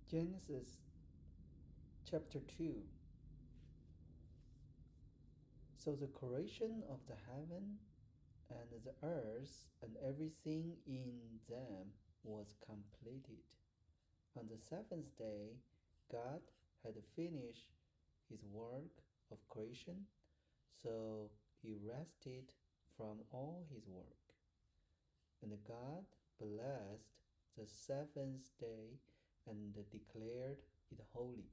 Genesis chapter 2. So the creation of the heaven and the earth and everything in them was completed. On the seventh day, God had finished his work of creation, so he rested from all his work. And God blessed the seventh day and declared it holy,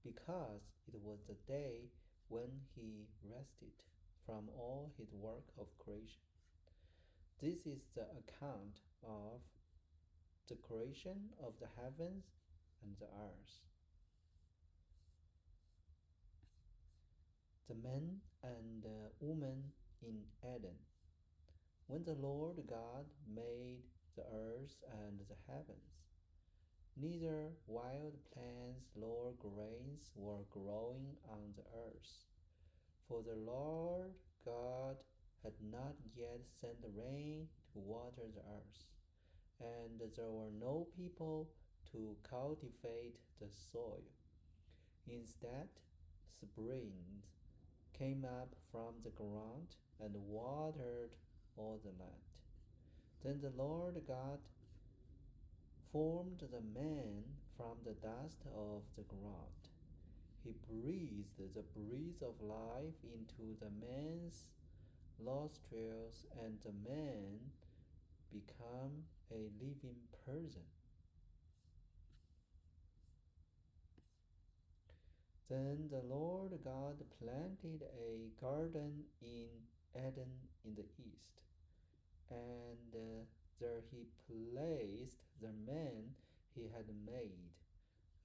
because it was the day when he rested from all his work of creation. This is the account of the creation of the heavens and the earth. The man and the woman in Eden. When the Lord God made the earth and the heavens, neither wild plants nor grains were growing on the earth, for the Lord God had not yet sent rain to water the earth, and there were no people to cultivate the soil. Instead, springs came up from the ground and watered all the land. Then the Lord God formed the man from the dust of the ground. He breathed the breath of life into the man's nostrils, and the man became a living person. Then the Lord God planted a garden in Eden in the east, and there he placed the man he had made.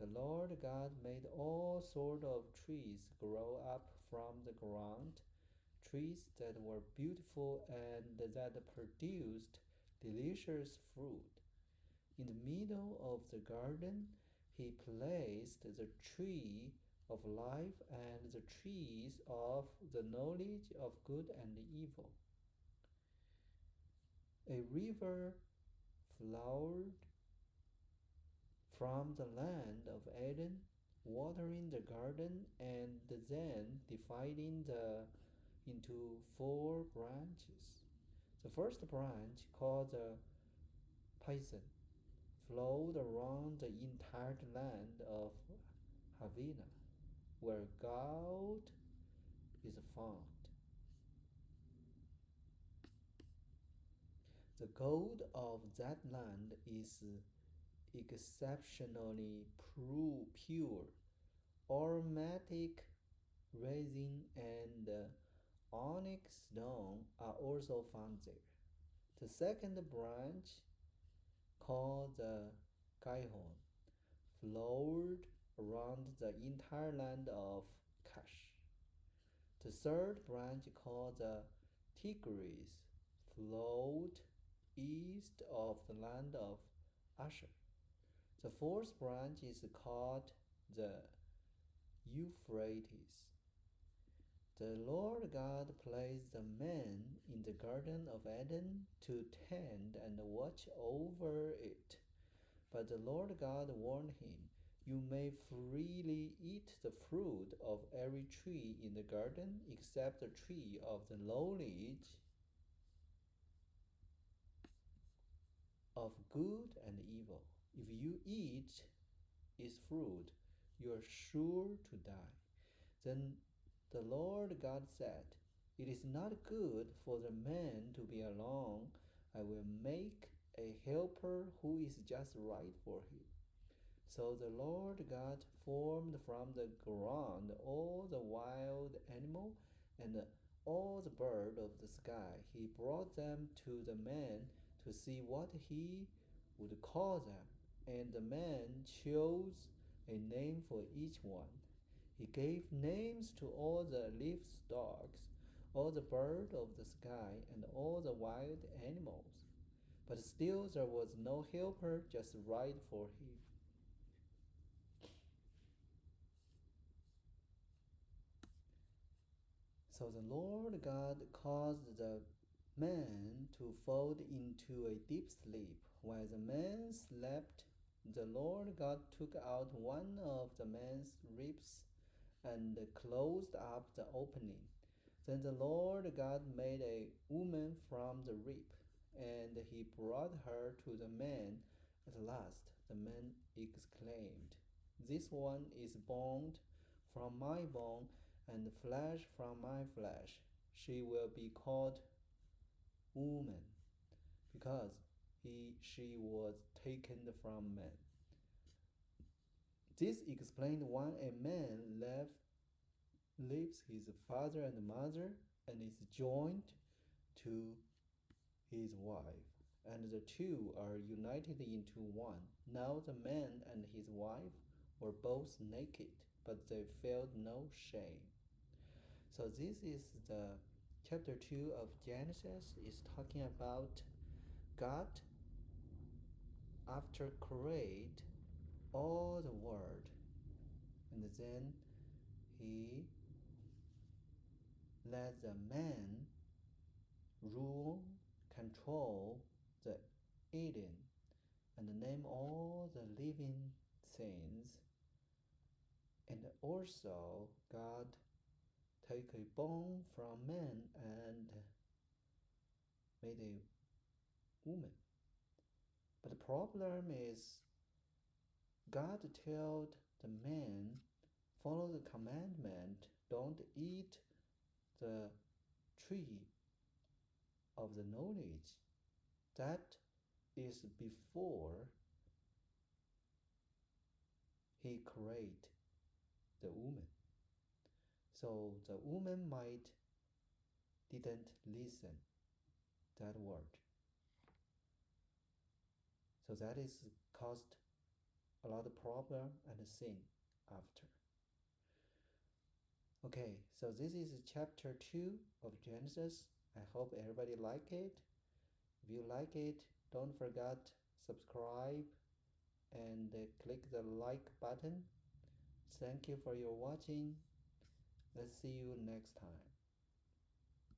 The Lord God made all sorts of trees grow up from the ground, trees that were beautiful and that produced delicious fruit. In the middle of the garden, he placed the tree of life and the trees of the knowledge of good and evil. A river flowed from the land of Eden, watering the garden and then dividing into four branches. The first branch, called the Pison, flowed around the entire land of Havana, where gold is found. The gold of that land is exceptionally pure. Aromatic resin and onyx stone are also found there. The second branch, called the Gihon, flowed around the entire land of Cush. The third branch, called the Tigris, flowed east of the land of Asher. The fourth branch is called the Euphrates. The Lord God placed the man in the Garden of Eden to tend and watch over it. But the Lord God warned him, "You may freely eat the fruit of every tree in the garden except the tree of the knowledge of good and evil. If you eat its fruit, you are sure to die." Then the Lord God said, "It is not good for the man to be alone. I will make a helper who is just right for him." So the Lord God formed from the ground all the wild animal and all the bird of the sky. He brought them to the man to see what he would call them, and the man chose a name for each one. He gave names to all the livestock, all the birds of the sky, and all the wild animals. But still there was no helper just right for him. So the Lord God caused the man to fall into a deep sleep. While the man slept, The Lord God took out one of the man's ribs and closed up the opening. Then the Lord God made a woman from the rib, and he brought her to the man. At last, the man exclaimed, "This one is bone from my bone and flesh from my flesh. She will be called woman, because she was taken from man." This explained why a man leaves his father and mother and is joined to his wife, and the two are united into one. Now the man and his wife were both naked, but they felt no shame. So this is the chapter 2 of Genesis, is talking about God after create all the world, and then he let the man rule, control the Eden, and name all the living things. And also God take a bone from man and made a woman. But the problem is God told the man, follow the commandment, don't eat the tree of the knowledge. That is before he created the woman. So the woman might didn't listen that word. So that is caused a lot of problem and sin after. Okay, so this is chapter 2 of Genesis. I hope everybody like it. If you like it, don't forget subscribe and click the like button. Thank you for your watching. Let's see you next time.